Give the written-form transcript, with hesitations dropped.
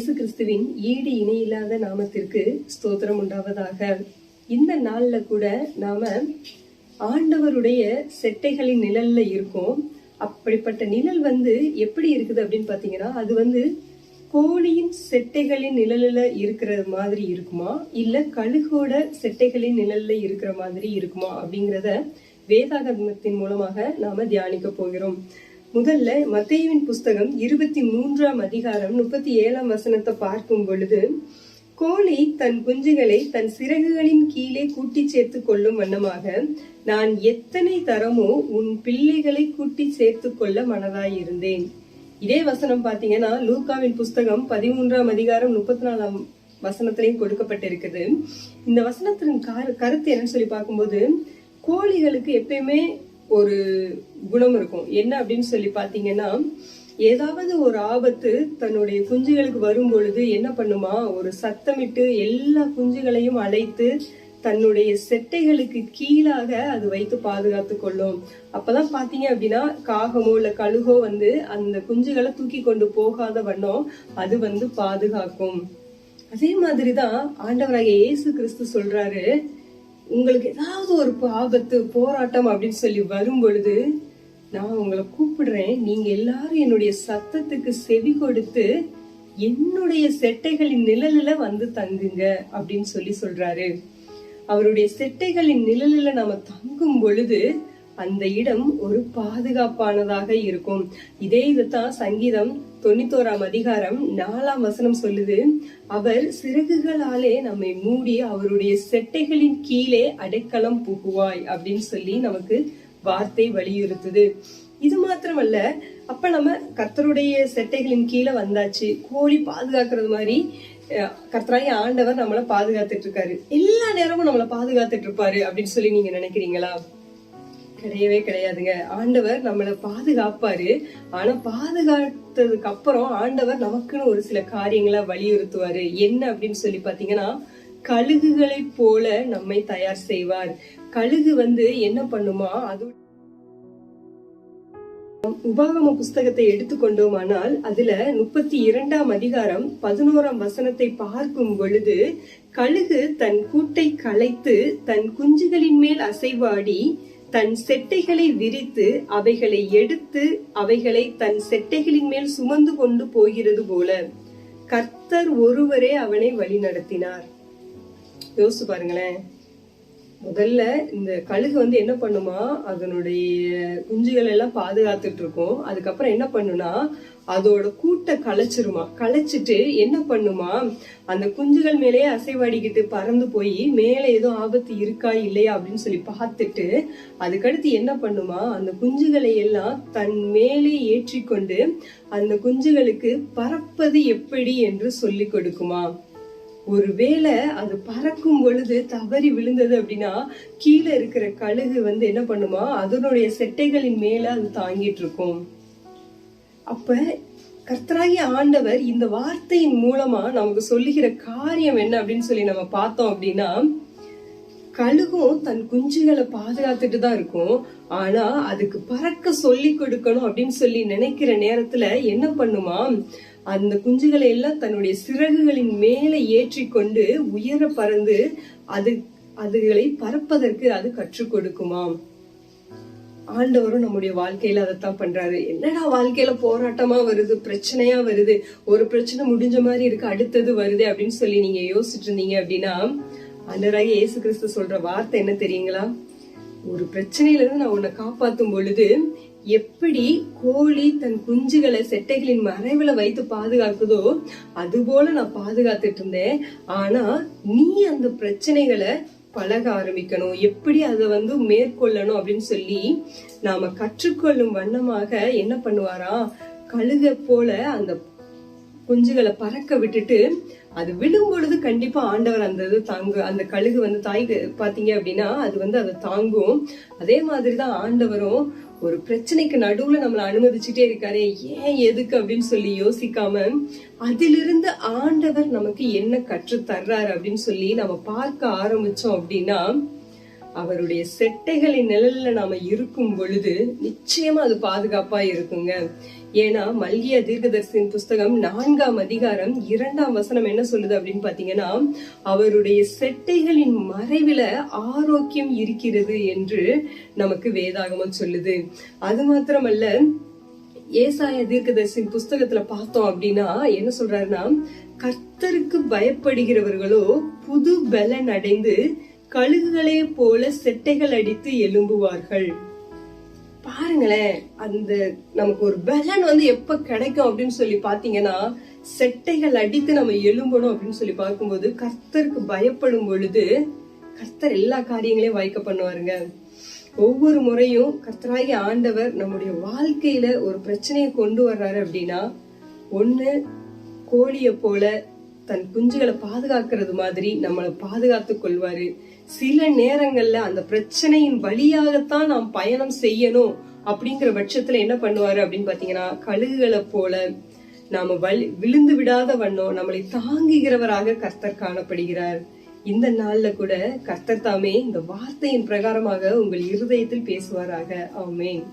இயேசு கிறிஸ்துவின் ஈடு இணையில்லாத நாமத்திற்கு ஸ்தோத்திரம் உண்டாவதாக. இந்த நாள்ல கூட நாம ஆண்டவருடைய செட்டைகளின் நிழல்ல இருக்கோம். அப்படிப்பட்ட நிழல் எப்படி இருக்குது அப்படின்னு பாத்தீங்கன்னா, அது கோழியின் செட்டைகளின் நிழல்ல இருக்கிற மாதிரி இருக்குமா, இல்ல கழுகோட செட்டைகளின் நிழல்ல இருக்கிற மாதிரி இருக்குமா அப்படிங்கிறத வேதாகமத்தின் மூலமாக நாம தியானிக்க போகிறோம். முதல்ல மத்தேயுவின் புஸ்தகம் 23ஆம் அதிகாரம் 37ஆம் வசனத்தை பார்க்கும் பொழுது, கோழி தன் குஞ்சுகளை தன் சிறகுகளின் கீழே கூட்டி சேர்த்து கொள்ளும் வண்ணமாக நான் எத்தனை தரமோ உன் பிள்ளைகளை கூட்டி சேர்த்து கொள்ள மனதாயிருந்தேன். இதே வசனம் பாத்தீங்கன்னா லூக்காவின் புஸ்தகம் 13ஆம் அதிகாரம் 34ஆம் வசனத்திலையும் கொடுக்கப்பட்டிருக்குது. இந்த வசனத்தின் கருத்து என்னன்னு சொல்லி பார்க்கும்போது, கோழிகளுக்கு எப்பயுமே ஒரு குணம் இருக்கும். என்ன அப்படின்னு சொல்லி பாத்தீங்கன்னா, ஏதாவது ஒரு ஆபத்து தன்னுடைய குஞ்சுகளுக்கு வரும் பொழுது என்ன பண்ணுமா, ஒரு சத்தமிட்டு எல்லா குஞ்சுகளையும் அழைத்து தன்னுடைய செட்டைகளுக்கு கீழாக அது வைத்து பாதுகாத்து கொள்ளும். அப்பதான் பாத்தீங்க அப்படின்னா, காகமோ இல்ல கழுகோ அந்த குஞ்சுகளை தூக்கி கொண்டு போகாத வண்ணம் அது பாதுகாக்கும். அதே மாதிரிதான் ஆண்டவராகிய இயேசு கிறிஸ்து சொல்றாரு, உங்களுக்கு ஏதாவது ஒரு ஆபத்து போராட்டம் அப்படின்னு சொல்லி வரும் பொழுது நான் உங்களை கூப்பிடுறேன், நீங்க எல்லாரும் என்னுடைய சத்தத்துக்கு செவி கொடுத்து என்னுடைய செட்டைகளின் நிழலில தங்குங்க அப்படின்னு சொல்றாரு. அவருடைய செட்டைகளின் நிழலில நாம தங்கும் பொழுது அந்த இடம் ஒரு பாதுகாப்பானதாக இருக்கும். இதே இதுதான் சங்கீதம் 91ஆம் அதிகாரம் 4ஆம் வசனம் சொல்லுது, அவர் சிறகுகளாலே நம்மை மூடி அவருடைய செட்டைகளின் கீழே அடைக்கலம் புகுவாய் அப்படின்னு சொல்லி நமக்கு வார்த்தை வலியுறுத்துது. இது மாத்திரமல்ல, அப்ப நம்ம கர்த்தருடைய செட்டைகளின் கீழே வந்தாச்சு. கோழி பாதுகாக்கிறது மாதிரி கர்த்தராகிய ஆண்டவர் நம்மள பாதுகாத்துட்டு இருக்காரு. எல்லா நேரமும் நம்மள பாதுகாத்துட்டு இருப்பாரு அப்படின்னு சொல்லி நீங்க நினைக்கிறீங்களா? கிடையவே கிடையாதுங்க. ஆண்டவர் நம்மள பாதுகாப்பாரு. ஆனா பாதுகாத்ததுக்கு அப்புறம் ஆண்டவர் நமக்குன்னு ஒரு சில காரியங்களை வலியுறுத்துவாரு. என்ன அப்படின்னு சொல்லி பாத்தீங்கன்னா, கழுகுகளை போல நம்மை தயார் செய்வார். கழுகு என்ன பண்ணுமா, அது உபாகம புஸ்தகத்தை எடுத்துக்கொண்டோமானால் அதுல 32ஆம் அதிகாரம் 11ஆம் வசனத்தை பார்க்கும் பொழுது, கழுகு தன் கூட்டை கலைத்து தன் குஞ்சுகளின் மேல் அசைவாடி தன் செட்டைகளை விரித்து அவைகளை எடுத்து அவைகளை தன் செட்டைகளின் மேல் சுமந்து கொண்டு போகிறது போல கர்த்தர் ஒருவரே அவனை வழி நடத்தினார். யோசிச்சு பாருங்களேன். முதல்ல இந்த கழுகு என்ன பண்ணுமா, அதனுடைய குஞ்சுகள் எல்லாம் பாதுகாத்துட்டு இருக்கும். அதுக்கப்புறம் என்ன பண்ணுனா, அதோட கூட்டை கலைச்சிருமா. கலைச்சிட்டு என்ன பண்ணுமா, அந்த குஞ்சுகள் மேலேயே அசைவாடிக்கிட்டு பறந்து போய் மேல ஏதோ ஆபத்து இருக்கா இல்லையா அப்படின்னு சொல்லி பார்த்துட்டு அதுக்கடுத்து என்ன பண்ணுமா, அந்த குஞ்சுகளை எல்லாம் தன் மேலே ஏற்றி கொண்டு அந்த குஞ்சுகளுக்கு பறப்பது எப்படி என்று சொல்லி கொடுக்குமா. ஒருவேளை அது பறக்கும் பொழுது தவறி விழுந்தது அப்படின்னா கீழே இருக்கிற கழுகு என்ன பண்ணுமா, அதனுடைய செட்டைகளின் மேல அது தாங்கிட்டு இருக்கும். அப்ப கர்த்தராகிய ஆண்டவர் இந்த வார்த்தையின் மூலமா நமக்கு சொல்லுகிற காரியம் என்ன அப்படின்னு சொல்லி நம்ம பார்த்தோம் அப்படின்னா, கழுகும் தன் குஞ்சுகளை பாதுகாத்துட்டு தான் இருக்கும். ஆனா அதுக்கு பறக்க சொல்லி கொடுக்கணும் அப்படின்னு சொல்லி நினைக்கிற நேரத்துல என்ன பண்ணுமா, அந்த குஞ்சுகளை எல்லாம் தன்னுடைய சிறகுகளின் மேல ஏற்றி கொண்டு உயர பறந்து அதுகளை பறப்பதற்கு அது கற்றுக் கொடுக்குமாம். ஆண்டவரும் நம்முடைய வாழ்க்கையில அதைத்தான் பண்றாரு. என்னடா வாழ்க்கையில போராட்டமா வருது, பிரச்சனையா வருது, ஒரு பிரச்சனை முடிஞ்ச மாதிரி இருக்கு, அடுத்தது வருது அப்படின்னு சொல்லி நீங்க யோசிச்சுட்டு இருந்தீங்க அப்படின்னா, ஆண்டவராகிய இயேசு கிறிஸ்து சொல்ற வார்த்தை என்ன தெரியுங்களா? ஒரு பிரச்சனையில இருந்து நான் உன்னை காப்பாத்தும் பொழுது எப்படி கோழி தன் குஞ்சுகளை செட்டைகளின் மறைவுல வைத்து பாதுகாக்குதோ அது போல நான் பாதுகாத்துட்டு இருந்தேன். ஆனா நீ அந்த பிரச்சனைகளை பழக ஆரம்பிக்கணும், எப்படி அதை மேற்கொள்ளணும் அப்படின்னு சொல்லி நாம கற்றுக்கொள்ளும் வண்ணமாக என்ன பண்ணுவாரா, கழுகை போல அந்த குஞ்சுகளை பறக்க விட்டுட்டு அது விடும் பொழுது கண்டிப்பா ஆண்டவர் அந்த கழுகு தாய் பாத்தீங்க அப்படின்னா அது அதை தாங்கும். அதே மாதிரிதான் ஆண்டவரும் ஒரு பிரச்சனைக்கு நடுவுல நம்மள அனுமதிச்சுட்டே இருக்காரு. ஏன் எதுக்கு அப்படின்னு சொல்லி யோசிக்காம அதிலிருந்து ஆண்டவர் நமக்கு என்ன கற்று தர்றாரு அப்படின்னு சொல்லி நம்ம பார்க்க ஆரம்பிச்சோம் அப்படின்னா, அவருடைய செட்டைகளின் நிழல்ல நாம இருக்கும் பொழுது நிச்சயமா அது பாதுகாப்பா இருக்குங்க. ஏன்னா மல்கியா தீர்க்கதரிசியின் புஸ்தகம் 4ஆம் அதிகாரம் 2ஆம் வசனம் என்ன சொல்லுது அப்படின்னு பாத்தீங்கன்னா, அவருடைய செட்டைகளின் மறைவில ஆரோக்கியம் இருக்கிறது என்று நமக்கு வேதாகமம் சொல்லுது. அது மாத்திரமல்ல, ஏசாயா தீர்க்கதரிசியின் புஸ்தகத்துல பார்த்தோம் அப்படின்னா என்ன சொல்றாருன்னா, கர்த்தருக்கு பயப்படுகிறவர்களோ புது பலன் அடைந்து கழுகுகளே போல செட்டைகள் அடித்து எழும்புவார்கள். பாருங்களேன், அந்த நமக்கு ஒரு பலன் எப்ப கிடைக்கும் அப்படின்னு சொல்லி பாத்தீங்கன்னா, செட்டைகள் அடித்து நம்ம எழும்பணும் அப்படின்னு சொல்லி பார்க்கும்போது, கர்த்தருக்கு பயப்படும் பொழுது கர்த்தர் எல்லா காரியங்களையும் வாய்க்க பண்ணுவாருங்க. ஒவ்வொரு முறையும் கர்த்தராகிய ஆண்டவர் நம்முடைய வாழ்க்கையில ஒரு பிரச்சனையை கொண்டு வர்றாரு அப்படின்னா, ஒண்ணு கோழிய போல தன் குஞ்சுகளை பாதுகாக்கிறது மாதிரி நம்மளை பாதுகாத்துக் கொள்வாரு. சில நேரங்கள்ல அந்த பிரச்சனையின் வழியாகத்தான் நாம் பயணம் செய்யணும் அப்படிங்கிற பட்சத்துல என்ன பண்ணுவாரு அப்படின்னு பாத்தீங்கன்னா, கழுகுகளை போல நாம விழுந்து விடாத வண்ணம் நம்மளை தாங்குகிறவராக கர்த்தர் காணப்படுகிறார். இந்த நாள்ல கூட கர்த்தர் தாமே இந்த வார்த்தையின் பிரகாரமாக உங்கள் இருதயத்தில் பேசுவாராக. ஆமென்.